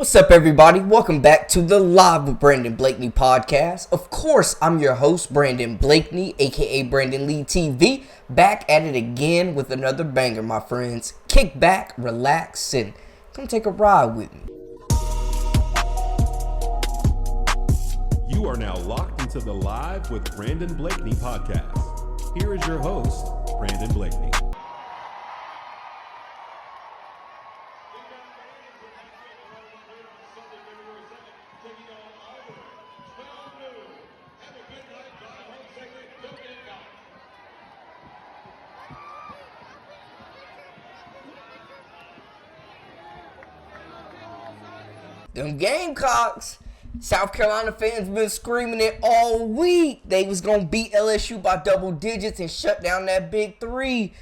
What's up, everybody? Welcome back to the Live with Brandon Blakeney podcast. Of course, I'm your host, Brandon Blakeney, aka Brandon Lee TV, back at it again with another banger, my friends. Kick back, relax, and come take a ride with me. You are now locked into the Live with Brandon Blakeney podcast. Here is your host, Brandon Blakeney. Them Gamecocks, South Carolina fans been screaming it all week. They was going to beat LSU by double digits and shut down that big three.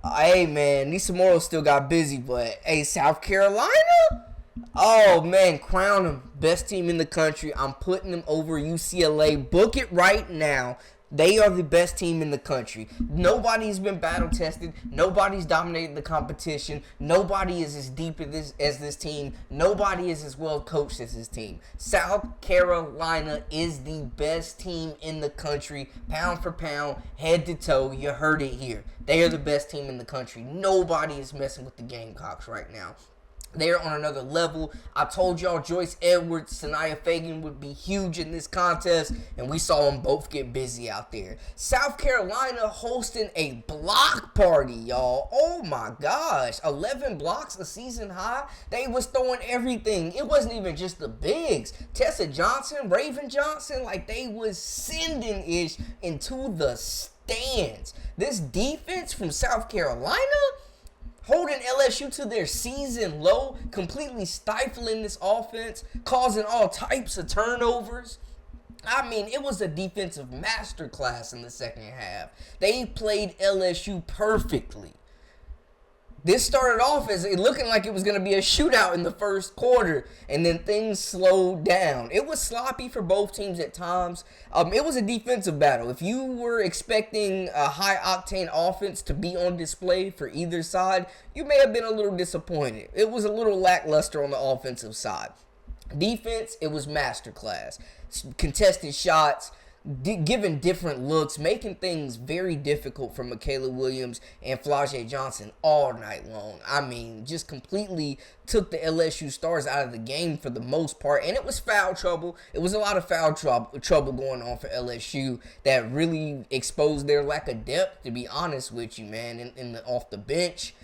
Hey, man, Nisa Morrow still got busy, but, hey, South Carolina? Oh, man, crown them. Best team in the country. I'm putting them over UCLA. Book it right now. They are the best team in the country. Nobody's been battle-tested. Nobody's dominated the competition. Nobody is as deep as this team. Nobody is as well coached as this team. South Carolina is the best team in the country, pound for pound, head to toe. You heard it here. They are the best team in the country. Nobody is messing with the Gamecocks right now. They're on another level. I told y'all Joyce Edwards, Sanaya Fagan would be huge in this contest, and we saw them both get busy out there. South Carolina hosting a block party, y'all. Oh my gosh. 11 blocks, a season high. They was throwing everything. It wasn't even just the bigs. Tessa Johnson, Raven Johnson, like they was sending ish into the stands. This defense from South Carolina, holding LSU to their season low, completely stifling this offense, causing all types of turnovers. I mean, it was a defensive masterclass in the second half. They played LSU perfectly. This started off as it looking like it was going to be a shootout in the first quarter, and then things slowed down. It was sloppy for both teams at times. It was a defensive battle. If you were expecting a high-octane offense to be on display for either side, you may have been a little disappointed. It was a little lackluster on the offensive side. Defense, it was masterclass. Contested shots, giving different looks, making things very difficult for Michaela Williams and Flau'jae Johnson all night long. I mean, just completely took the LSU stars out of the game for the most part, and it was foul trouble. It was a lot of foul trouble going on for LSU that really exposed their lack of depth, to be honest with you, man, off the bench.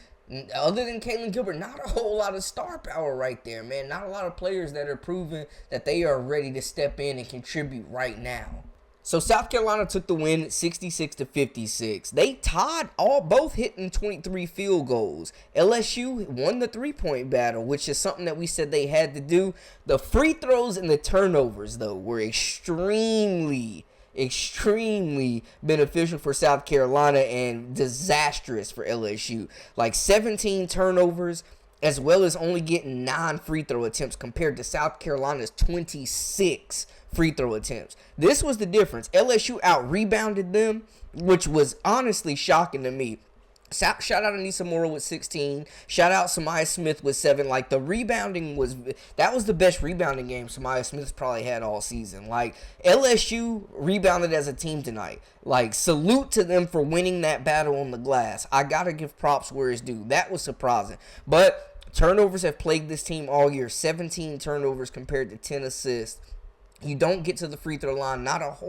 Other than Caitlin Gilbert, not a whole lot of star power right there, man. Not a lot of players that are proving that they are ready to step in and contribute right now. So South Carolina took the win 66-56. They tied both hitting 23 field goals. LSU won the three-point battle, which is something that we said they had to do. The free throws and the turnovers, though, were extremely beneficial for South Carolina and disastrous for LSU. Like 17 turnovers, as well as only getting 9 free throw attempts compared to South Carolina's 26 free throw attempts. This was the difference. LSU out-rebounded them, which was honestly shocking to me. Shout out Anissa Morrow with 16. Shout out Samaya Smith with 7. Like, the rebounding that was the best rebounding game Samaya Smith's probably had all season. Like, LSU rebounded as a team tonight. Like, salute to them for winning that battle on the glass. I gotta give props where it's due. That was surprising. But turnovers have plagued this team all year. 17 turnovers compared to 10 assists. You don't get to the free throw line, South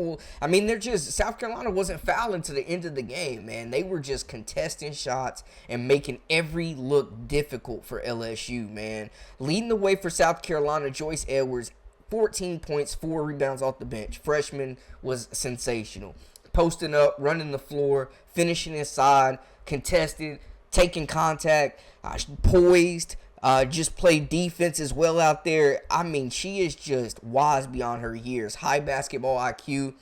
Carolina wasn't fouling to the end of the game, man. They were just contesting shots and making every look difficult for LSU, man. Leading the way for South Carolina, Joyce Edwards, 14 points, 4 rebounds off the bench. Freshman was sensational. Posting up, running the floor, finishing inside, contested, taking contact, poised. Just played defense as well out there. I mean, she is just wise beyond her years. High basketball IQ.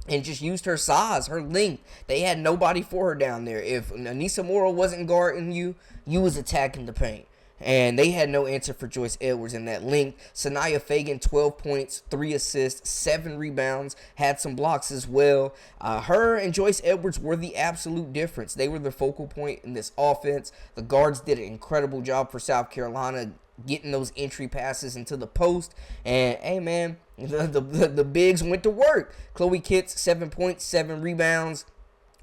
And just used her size, her length. They had nobody for her down there. If Anissa Morrow wasn't guarding you, you was attacking the paint. And they had no answer for Joyce Edwards in that length. Sanaya Fagan, 12 points, 3 assists, 7 rebounds, had some blocks as well. Her and Joyce Edwards were the absolute difference. They were the focal point in this offense. The guards did an incredible job for South Carolina, getting those entry passes into the post. And, hey, man, the bigs went to work. Chloe Kitts, 7 points, 7 rebounds.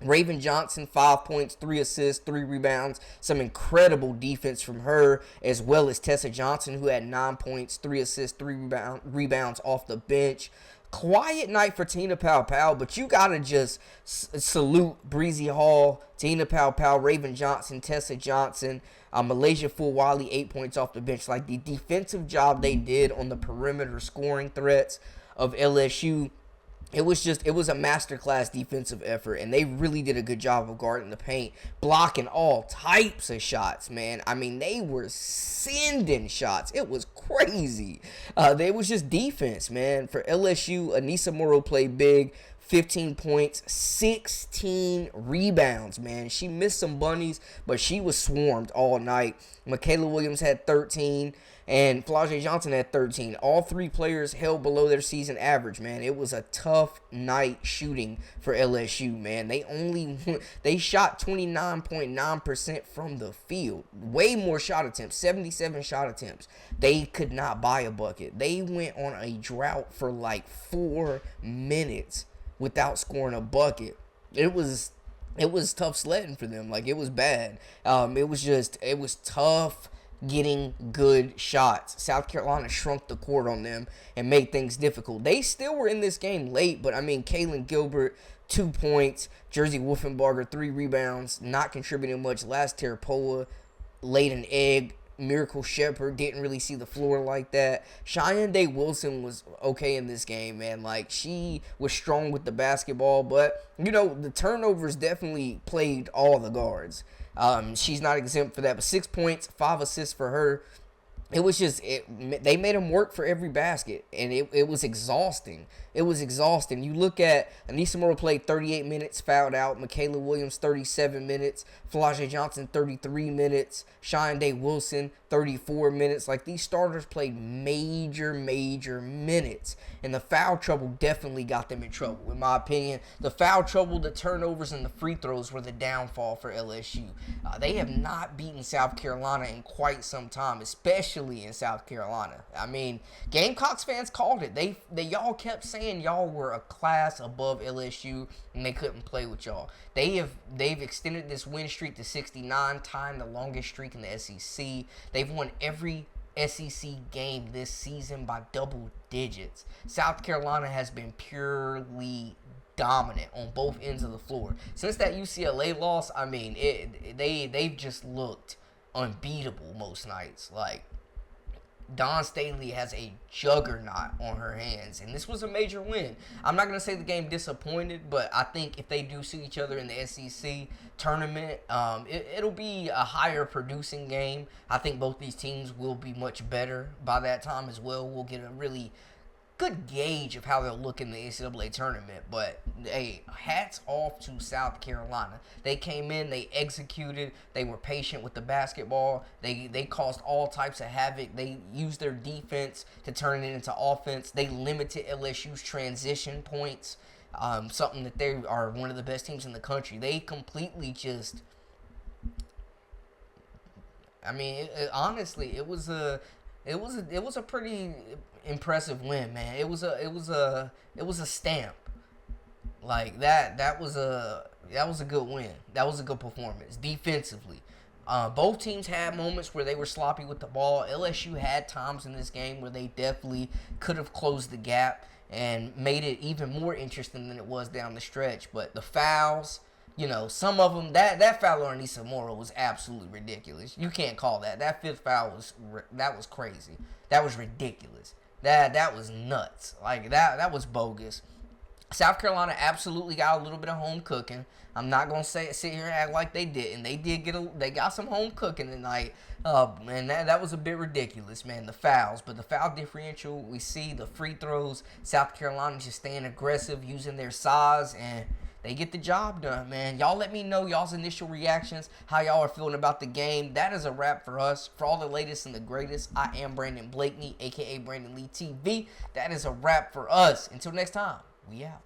Raven Johnson, 5 points, 3 assists, 3 rebounds. Some incredible defense from her, as well as Tessa Johnson, who had 9 points, 3 assists, 3 rebounds off the bench. Quiet night for Tina Powell, but you got to just salute Breezy Hall, Tina Powell, Raven Johnson, Tessa Johnson, Malaysia Fulwali, 8 points off the bench. Like, the defensive job they did on the perimeter scoring threats of LSU, it was a masterclass defensive effort, and they really did a good job of guarding the paint, blocking all types of shots, man. I mean, they were sending shots. It was crazy. It was just defense, man. For LSU, Anissa Morrow played big. 15 points, 16 rebounds, man. She missed some bunnies, but she was swarmed all night. Michaela Williams had 13, and Flau'jae Johnson had 13. All three players held below their season average, man. It was a tough night shooting for LSU, man. They shot 29.9% from the field. Way more shot attempts, 77 shot attempts. They could not buy a bucket. They went on a drought for like 4 minutes without scoring a bucket. It was tough sledding for them. Like, it was bad. It was tough getting good shots. South Carolina shrunk the court on them and made things difficult. They still were in this game late, but I mean, Kaylin Gilbert, 2 points, Jersey Wolfenbarger, 3 rebounds, not contributing much. Last Terapoa laid an egg. Miracle Shepherd didn't really see the floor like that. Cheyenne Day Wilson was okay in this game, man. Like, she was strong with the basketball, but, you know, the turnovers definitely plagued all the guards. She's not exempt for that, but 6 points, 5 assists for her. It was just, they made them work for every basket, and it was exhausting. It was exhausting. You look at Anissa Morrow played 38 minutes, fouled out. Michaela Williams, 37 minutes. Flau'jae Johnson, 33 minutes. Cheyenne Day Wilson, 34 minutes. Like, these starters played major minutes, and the foul trouble definitely got them in trouble, in my opinion. The foul trouble, the turnovers, and the free throws were the downfall for LSU. They have not beaten South Carolina in quite some time, especially in South Carolina. I mean, Gamecocks fans called it. Y'all kept saying y'all were a class above LSU and they couldn't play with y'all. They've extended this win streak to 69, tying the longest streak in the SEC. They've won every SEC game this season by double digits. South Carolina has been purely dominant on both ends of the floor. Since that UCLA loss, I mean, they've just looked unbeatable most nights. Like, Dawn Staley has a juggernaut on her hands, and this was a major win. I'm not going to say the game disappointed, but I think if they do see each other in the SEC tournament, it'll be a higher producing game. I think both these teams will be much better by that time as well. We'll get a really good gauge of how they'll look in the NCAA tournament. But, hey, hats off to South Carolina. They came in, they executed, they were patient with the basketball, they caused all types of havoc, they used their defense to turn it into offense, they limited LSU's transition points, something that they are one of the best teams in the country. They completely just, I mean, honestly, it was a pretty impressive win, man. It was a stamp. Like, that was a good win. That was a good performance defensively. Both teams had moments where they were sloppy with the ball. LSU had times in this game where they definitely could have closed the gap and made it even more interesting than it was down the stretch. But the fouls, you know, some of them, that foul on Anissa Morrow was absolutely ridiculous. You can't call that. That fifth foul was crazy. That was ridiculous. That was nuts. Like, that was bogus. South Carolina absolutely got a little bit of home cooking. I'm not gonna sit here and act like they didn't. They got some home cooking tonight. Man, that was a bit ridiculous, man. The fouls, but the foul differential, we see the free throws. South Carolina just staying aggressive, using their size, and they get the job done, man. Y'all let me know y'all's initial reactions, how y'all are feeling about the game. That is a wrap for us. For all the latest and the greatest, I am Brandon Blakeney, a.k.a. Brandon Lee TV. That is a wrap for us. Until next time, we out.